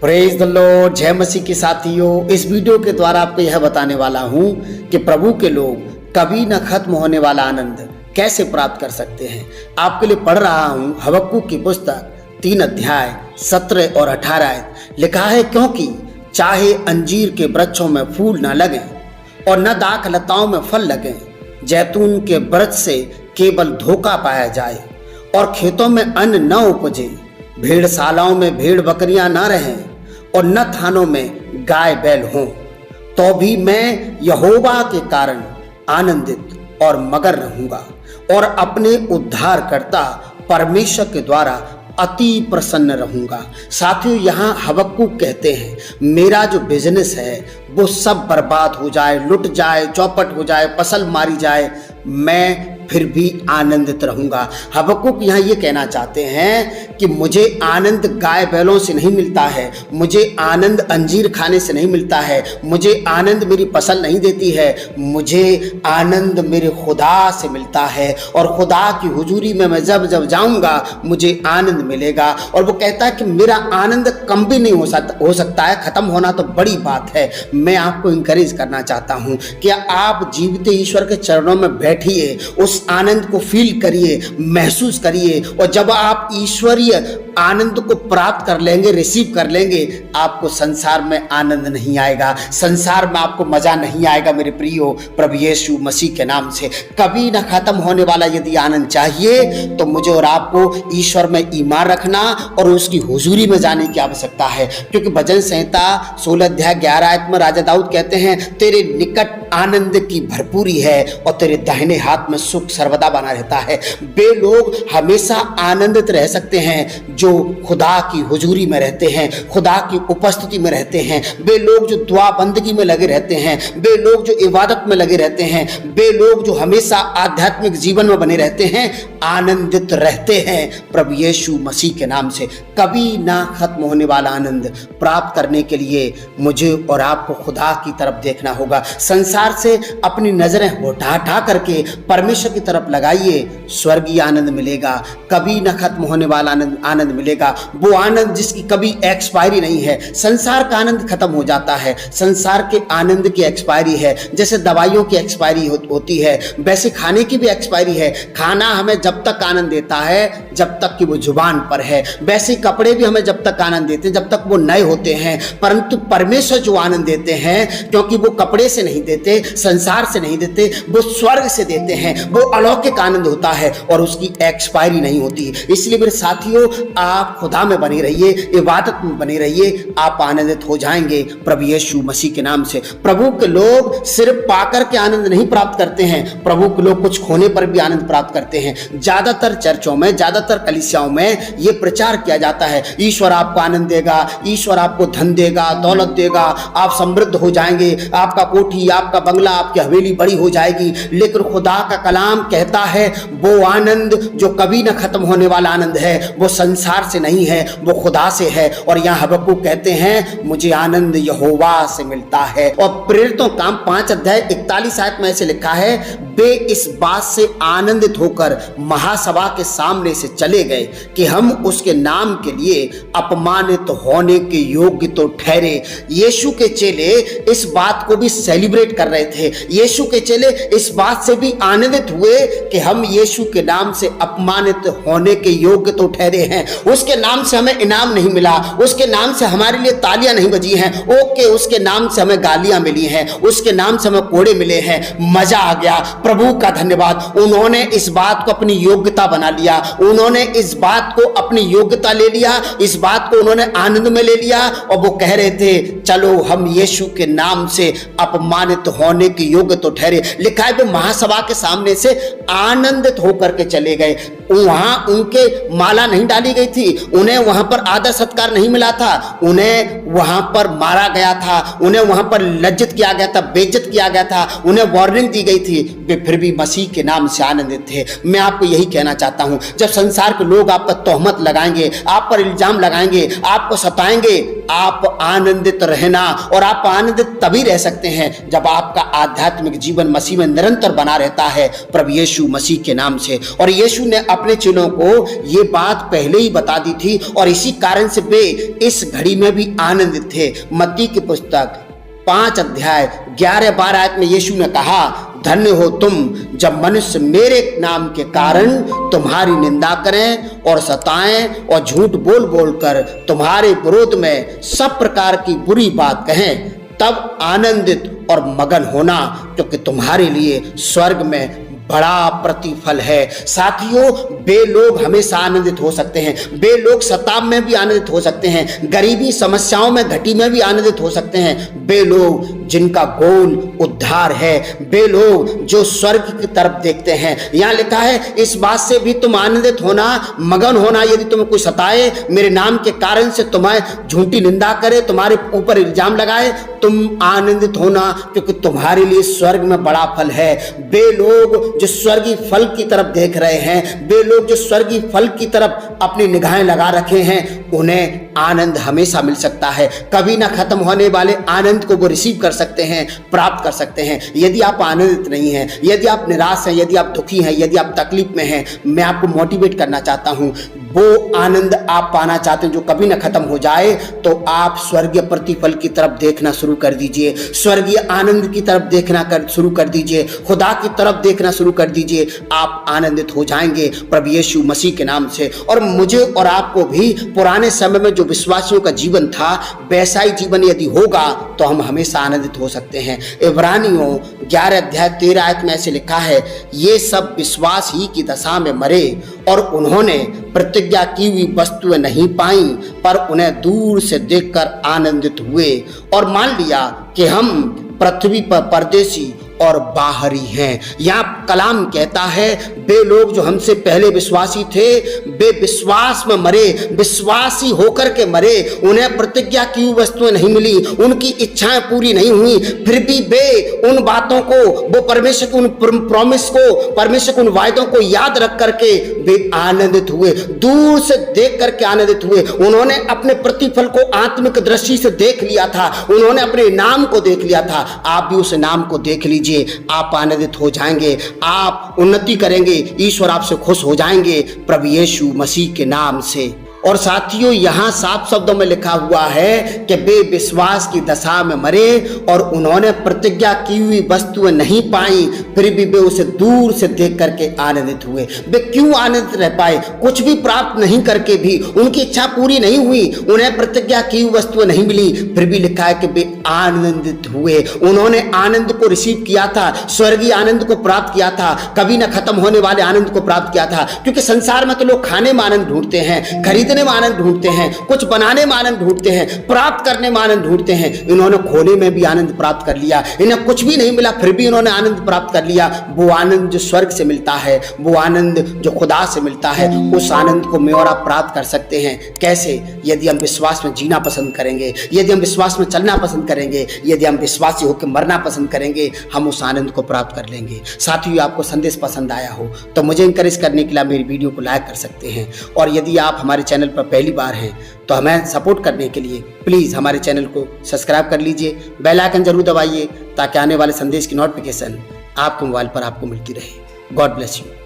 Praise the Lord. जय मसीह के साथियों, इस वीडियो के द्वारा आपको यह बताने वाला हूं कि प्रभु के लोग कभी न खत्म होने वाला आनंद कैसे प्राप्त कर सकते हैं। आपके लिए पढ़ रहा हूं हबक्कुक की पुस्तक 3 अध्याय 17 और 18। लिखा है, क्योंकि चाहे अंजीर के वृक्षों में फूल न लगे और न दाख लताओं में फल लगे, जैतून के वृक्ष से केवल धोखा पाया जाए और खेतों में अन्न न उपजे, भेड़शालाओं में भेड़ बकरियां न रहें और न थानों में गाय बैल हों, तो भी मैं यहोवा के कारण आनंदित और मगन रहूंगा और अपने उद्धारकर्ता परमेश्वर के द्वारा अति प्रसन्न रहूंगा। साथियों, यहाँ हबक्कुक कहते हैं, मेरा जो बिजनेस है वो सब बर्बाद हो जाए, लुट जाए, चौपट हो जाए, फसल मारी जाए, मैं फिर भी आनंदित रहूंगा। हबक्कुक यहाँ ये कहना चाहते हैं कि मुझे आनंद गाय बैलों से नहीं मिलता है, मुझे आनंद अंजीर खाने से नहीं मिलता है, मुझे आनंद मेरी फसल नहीं देती है, मुझे आनंद मेरे खुदा से मिलता है। और खुदा की हुजूरी में मैं जब जब जाऊंगा मुझे आनंद मिलेगा। और वो कहता है कि मेरा आनंद कम भी नहीं हो सकता है, खत्म होना तो बड़ी बात है। मैं आपको इंकरेज करना चाहता हूँ कि आप जीवित ईश्वर के चरणों में बैठिए, उस आनंद को फील करिए, महसूस करिए। और जब आप ईश्वरीय आनंद को प्राप्त कर लेंगे, रिसीव कर लेंगे, आपको संसार में आनंद नहीं आएगा, संसार में आपको मजा नहीं आएगा। मेरे प्रियो, प्रभु यीशु मसीह के नाम से कभी ना खत्म होने वाला यदि आनंद चाहिए तो मुझे और आपको ईश्वर में ईमान रखना और उसकी हुजूरी में जाने की आवश्यकता है। क्योंकि भजन संहिता 16 अध्याय 11 आयत में राजा दाऊद कहते हैं, तेरे निकट आनंद की भरपूरी है और तेरे दाहिने हाथ में सुख सर्वदा बना रहता है। वे लोग हमेशा आनंदित रह सकते हैं जो खुदा की हुजूरी में रहते हैं, खुदा की उपस्थिति में रहते हैं। वे लोग जो दुआ बंदगी में लगे रहते हैं, वे लोग जो इबादत में लगे रहते हैं, वे लोग जो हमेशा आध्यात्मिक जीवन में बने रहते हैं, आनंदित रहते हैं। प्रभु यीशु मसीह के नाम से कभी ना खत्म होने वाला आनंद प्राप्त करने के लिए मुझे और आपको खुदा की तरफ देखना होगा। संसार से अपनी नजरें हटा करके परमेश्वर की तरफ लगाइए, स्वर्गीय आनंद मिलेगा, कभी न खत्म होने वाला आनंद मिलेगा। वो आनंद जिसकी कभी एक्सपायरी नहीं है। संसार का आनंद खत्म हो जाता है, संसार के आनंद की एक्सपायरी है। जैसे दवाइयों की एक्सपायरी होती है, वैसे खाने की भी एक्सपायरी है। खाना हमें जब तक आनंद देता है जब तक कि वो जुबान पर है, वैसे कपड़े भी हमें जब तक आनंद देते हैं जब तक वो नए होते हैं। परंतु परमेश्वर जो आनंद देते हैं, क्योंकि वो कपड़े से नहीं देते, संसार से नहीं देते, वो स्वर्ग से देते हैं। वो अलौकिक आनंद होता है और उसकी एक्सपायरी नहीं होती। इसलिए मेरे साथियों, आप खुदा में बने रहिए, इबादत में बने रहिए, आप आनंदित हो जाएंगे प्रभु यीशु मसीह के नाम से। प्रभु के लोग सिर्फ पाकर के आनंद नहीं प्राप्त करते हैं, प्रभु के लोग कुछ खोने पर भी आनंद प्राप्त करते हैं। ज्यादातर चर्चों में, ज्यादातर कलीसियाओं में यह प्रचार किया जाता है, ईश्वर आपको आनंद देगा, ईश्वर आपको धन देगा, दौलत देगा, आप समृद्ध हो जाएंगे, आपका कोठी, आपका बंगला, आपकी हवेली बड़ी हो जाएगी। लेकिन खुदा का कलाम कहता है वो आनंद जो कभी न खत्म होने वाला आनंद है वो संसार से नहीं है, वो खुदा से है। और यहाँ हबक्कुक कहते हैं, मुझे आनंद यहोवा से मिलता है। और प्रेरितों काम 5 अध्याय 41 आयत में ऐसे लिखा है, वे इस बात से आनंदित होकर महासभा के सामने से चले गए कि हम उसके नाम के लिए अपमानित होने के योग्य तो ठहरे। यीशु के चेले इस बात को भी सेलिब्रेट कर रहे थे, यीशु के चेले इस बात से भी आनंदित हुए कि हम यीशु के नाम से अपमानित होने के योग्य तो ठहरे हैं। उसके नाम से हमें इनाम नहीं मिला, उसके नाम से हमारे लिए तालियां नहीं बजी हैं, ओके, उसके नाम से हमें गालियां मिली हैं, उसके नाम से हमें कोड़े मिले हैं, मजा आ गया। प्रभु का धन्यवाद, उन्होंने इस बात को अपनी योग्यता बना लिया, उन्होंने इस बात को अपनी योग्यता ले लिया, इस बात को उन्होंने आनंद में ले लिया। और वो कह रहे थे, चलो हम यीशु के नाम से अपमानित होने के योग्य तो ठहरे। लिखा है, वो महासभा के सामने से आनंदित होकर के चले गए। वहां उनके माला नहीं डाली गई थी, उन्हें वहां पर आदर सत्कार नहीं मिला था, उन्हें वहां पर मारा गया था, उन्हें वहां पर लज्जित किया गया था, बेइज्जत किया गया था, उन्हें वार्निंग दी गई थी। वे फिर भी मसीह के नाम से आनंदित थे। मैं आपको यही कहना चाहता हूं, जब संसार के लोग आप पर तोहमत लगाएंगे, आप पर इल्जाम लगाएंगे, आपको सताएंगे, आप आनंदित रहना। और आप आनंदित तभी रह सकते हैं जब आपका आध्यात्मिक जीवन मसीह में निरंतर बना रहता है प्रभु यीशु मसीह के नाम से। और यीशु ने अपने चेलों को ये बात पहले ही बता दी थी और इसी कारण से वे इस घड़ी में भी आनंदित थे। मत्ती की पुस्तक 5 अध्याय 11-12 आयत में यीशु ने कहा, धन्य हो तुम जब मनुष्य मेरे नाम के कारण तुम्हारी निंदा करें और सताएं और झूठ बोल बोल कर तुम्हारे विरोध में सब प्रकार की बुरी बात कहें, तब आनंदित और मगन होना, क्योंकि तुम्हारे लिए स्वर्ग में बड़ा प्रतिफल है। साथियों, वे लोग हमेशा आनंदित हो सकते हैं, वे लोग सताव में भी आनंदित हो सकते हैं, गरीबी समस्याओं में घटी में भी आनंदित हो सकते हैं। वे लोग जिनका गोल उद्धार है, वे लोग जो स्वर्ग की तरफ देखते हैं। यहाँ लिखा है, इस बात से भी तुम आनंदित होना, मगन होना, यदि तुम्हें कोई सताए, मेरे नाम के कारण से तुम्हें झूठी निंदा करे, तुम्हारे ऊपर इल्जाम लगाए, तुम आनंदित होना, क्योंकि तुम्हारे लिए स्वर्ग में बड़ा फल है। वे लोग जो स्वर्गीय फल की तरफ देख रहे हैं, वे लोग जो स्वर्गीय फल की तरफ अपनी निगाहें लगा रखे हैं, उन्हें आनंद हमेशा मिल सकता है। कभी ना खत्म होने वाले आनंद को वो रिसीव कर सकते हैं, प्राप्त कर सकते हैं। यदि आप आनंदित नहीं हैं, यदि आप निराश हैं, यदि आप दुखी हैं, यदि आप तकलीफ में हैं, मैं आपको मोटिवेट करना चाहता हूं, वो आनंद आप पाना चाहते हैं जो कभी ना खत्म हो जाए, तो आप स्वर्गीय प्रतिफल की तरफ देखना शुरू कर दीजिए, स्वर्गीय आनंद की तरफ देखना शुरू कर दीजिए, खुदा की तरफ देखना शुरू कर दीजिए। आप आनंदित हो जाएंगे प्रभु यीशु मसीह के नाम से। और मुझे और आपको भी पुराने समय में जो विश्वासियों का जीवन था, वैसा ही जीवन यदि होगा तो हम हमेशा आनंदित हो सकते हैं। इब्रानियों 11 अध्याय 13 आयत में ऐसे लिखा है, ये सब विश्वास ही की दशा में मरे और उन्होंने प्रतिज्ञा की हुई वस्तुएं नहीं पाई, पर उन्हें दूर से देखकर आनंदित हुए और मान लिया कि हम पृथ्वी पर परदेसी और बाहरी हैं। यहाँ कलाम कहता है, वे लोग जो हमसे पहले विश्वासी थे, वे विश्वास में मरे, विश्वासी होकर के मरे, उन्हें प्रतिज्ञा की हुई वस्तुएं नहीं मिली, उनकी इच्छाएं पूरी नहीं हुई, फिर भी वे उन बातों को, वो परमेश्वर के उन प्रॉमिस को, परमेश्वर के उन वायदों को याद रख करके वे आनंदित हुए, दूर से देख करके आनंदित हुए। उन्होंने अपने प्रतिफल को आत्मिक दृष्टि से देख लिया था, उन्होंने अपने नाम को देख लिया था। आप भी उस नाम को देख लीजिए, आप आनंदित हो जाएंगे, आप उन्नति करेंगे, ईश्वर आपसे खुश हो जाएंगे प्रभु यीशु मसीह के नाम से। और साथियों, यहाँ साफ शब्दों में लिखा हुआ है कि वे विश्वास की दशा में मरे और उन्होंने प्रतिज्ञा की हुई वस्तुएं नहीं पाई, फिर भी वे उसे दूर से देख करके आनंदित हुए। वे क्यों आनंदित रह पाए? कुछ भी प्राप्त नहीं करके भी, उनकी इच्छा पूरी नहीं हुई, उन्हें प्रतिज्ञा की हुई वस्तुएं नहीं मिली, फिर भी लिखा है कि वे आनंदित हुए। उन्होंने आनंद को रिसीव किया था, स्वर्गीय आनंद को प्राप्त किया था, कभी न खत्म होने वाले आनंद को प्राप्त किया था। क्योंकि संसार में तो लोग खाने में आनंद ढूंढते हैं, खरीदने में आनंद ढूंढते हैं, कुछ बनाने में आनंद ढूंढते हैं, प्राप्त करने में आनंद ढूंढते हैं। इन्होंने खोने में भी आनंद प्राप्त कर लिया, इन्हें कुछ भी नहीं मिला, फिर भी इन्होंने आनंद प्राप्त कर लिया। वो आनंद जो स्वर्ग से मिलता है, वो आनंद जो खुदा से मिलता है, उस आनंद को मैं और आप प्राप्त कर सकते हैं। कैसे? यदि हम विश्वास में जीना पसंद करेंगे, यदि हम विश्वास में चलना पसंद करेंगे, यदि हम विश्वासी होकर मरना पसंद करेंगे, हम उस आनंद को प्राप्त कर लेंगे। साथियों, आपको संदेश पसंद आया हो तो मुझे इंकरेज करने के लिए मेरी वीडियो को लाइक कर सकते हैं। और यदि आप हमारे चैनल पर पहली बार हैं तो हमें सपोर्ट करने के लिए प्लीज़ हमारे चैनल को सब्सक्राइब कर लीजिए, बेल आइकन जरूर दबाइए ताकि आने वाले संदेश की नोटिफिकेशन आपके मोबाइल पर आपको मिलती रहे। God bless you.